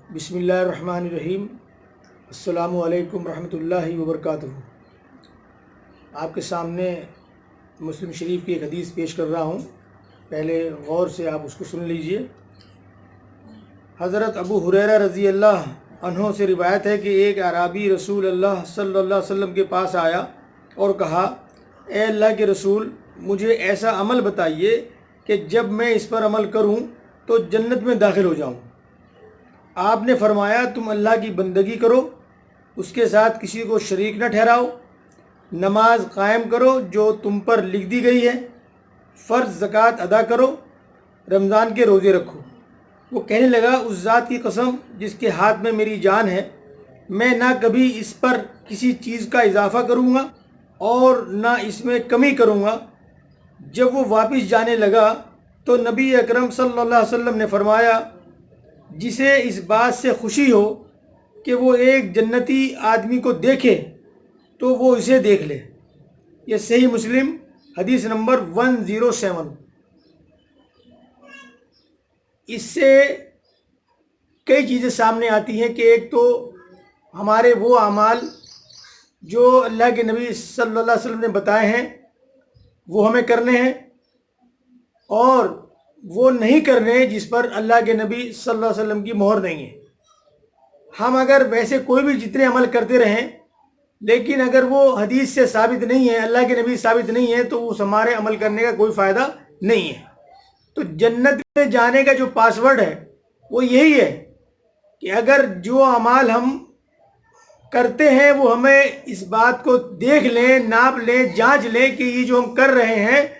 बिस्मिल्लाहिर्रहमानिर्रहीम। अस्सलामु अलैकुम रहमतुल्लाहि वबरकातुहू। आपके सामने मुस्लिम शरीफ की एक हदीस पेश कर रहा हूँ, पहले गौर से आप उसको सुन लीजिए। हज़रत अबू हुरैरा रज़ी अल्लाह अन्हो से रिवायत है कि एक अराबी रसूल अल्लाह सल्लल्लाहु अलैहि वसल्लम के पास आया और कहा, ए अल्लाह के रसूल, मुझे ऐसा अमल बताइए कि जब मैं इस पर अमल करूँ तो जन्नत में दाखिल हो जाऊँ। आपने फरमाया, तुम अल्लाह की बंदगी करो, उसके साथ किसी को शरीक न ठहराओ, नमाज कायम करो जो तुम पर लिख दी गई है, फ़र्ज़ ज़कात अदा करो, रमज़ान के रोज़े रखो। वो कहने लगा, उस ज़ात की कसम जिसके हाथ में मेरी जान है, मैं ना कभी इस पर किसी चीज़ का इजाफ़ा करूँगा और ना इसमें कमी करूँगा। जब वो वापस जाने लगा तो नबी अकरम सल्लल्लाहु अलैहि वसल्लम ने फरमाया, जिसे इस बात से खुशी हो कि वो एक जन्नती आदमी को देखे तो वो इसे देख ले। ये सही मुस्लिम हदीस नंबर 107। इससे कई चीज़ें सामने आती हैं कि एक तो हमारे वो अमाल जो अल्लाह के नबी सल्लल्लाहु अलैहि वसल्लम ने बताए हैं वो हमें करने हैं, और वो नहीं करने जिस पर अल्लाह के नबी सल्लल्लाहु अलैहि वसल्लम की मोहर नहीं है। हम अगर वैसे कोई भी जितने अमल करते रहें, लेकिन अगर वो हदीस से साबित नहीं है, अल्लाह के नबी साबित नहीं है, तो उस हमारे अमल करने का कोई फ़ायदा नहीं है। तो जन्नत में जाने का जो पासवर्ड है वो यही है कि अगर जो अमाल हम करते हैं वो हमें इस बात को देख लें, नाप लें, जांच लें कि ये जो हम कर रहे हैं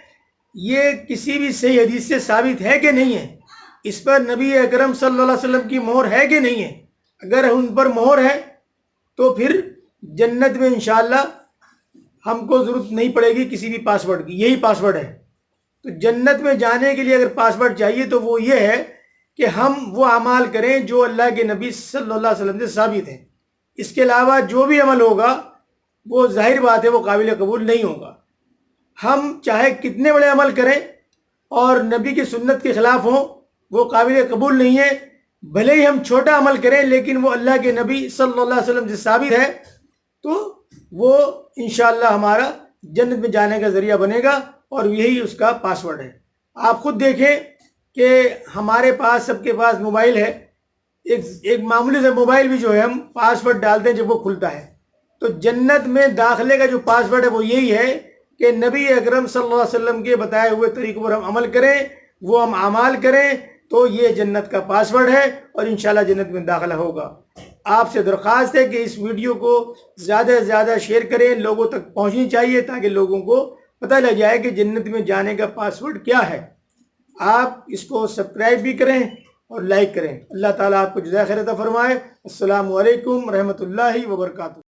ये किसी भी सही हदीस से साबित है कि नहीं है, इस पर नबी अकरम सल्लल्लाहु अलैहि वसल्लम की मोहर है कि नहीं है। अगर उन पर मोहर है तो फिर जन्नत में इंशाअल्लाह हमको ज़रूरत नहीं पड़ेगी किसी भी पासवर्ड की, यही पासवर्ड है। तो जन्नत में जाने के लिए अगर पासवर्ड चाहिए तो वो ये है कि हम वो अमाल करें जो अल्लाह के नबी सल्लल्लाहु अलैहि वसल्लम से साबित है। इसके अलावा जो भी अमल होगा वो ज़ाहिर बात है वो काबिल कबूल नहीं होगा। हम चाहे कितने बड़े अमल करें और नबी की सुन्नत के ख़िलाफ़ हों, वो काबिल कबूल नहीं है। भले ही हम छोटा अमल करें लेकिन वो अल्लाह के नबी सल्लल्लाहु अलैहि वसल्लम से साबित है तो वो इंशाअल्लाह हमारा जन्नत में जाने का ज़रिया बनेगा, और यही उसका पासवर्ड है। आप खुद देखें कि हमारे पास, सबके पास मोबाइल है, एक मामूली से मोबाइल भी जो है हम पासवर्ड डालते हैं जब वो खुलता है। तो जन्नत में दाखिले का जो पासवर्ड है वो यही है कि नबी अकरम सल्लल्लाहु अलैहि वसल्लम के बताए हुए तरीक़ों पर हम अमल करें, वो हम अमाल करें, तो ये जन्नत का पासवर्ड है और इंशाअल्लाह जन्नत में दाखिला होगा। आपसे दरख्वास्त है कि इस वीडियो को ज़्यादा से ज़्यादा शेयर करें, लोगों तक पहुंचनी चाहिए ताकि लोगों को पता लग जाए कि जन्नत में जाने का पासवर्ड क्या है। आप इसको सब्सक्राइब भी करें और लाइक करें। अल्लाह ताला आपको जज़ाए खैर अता फरमाए। अस्सलामु अलैकुम रहमतुल्लाहि व बरकातुहू।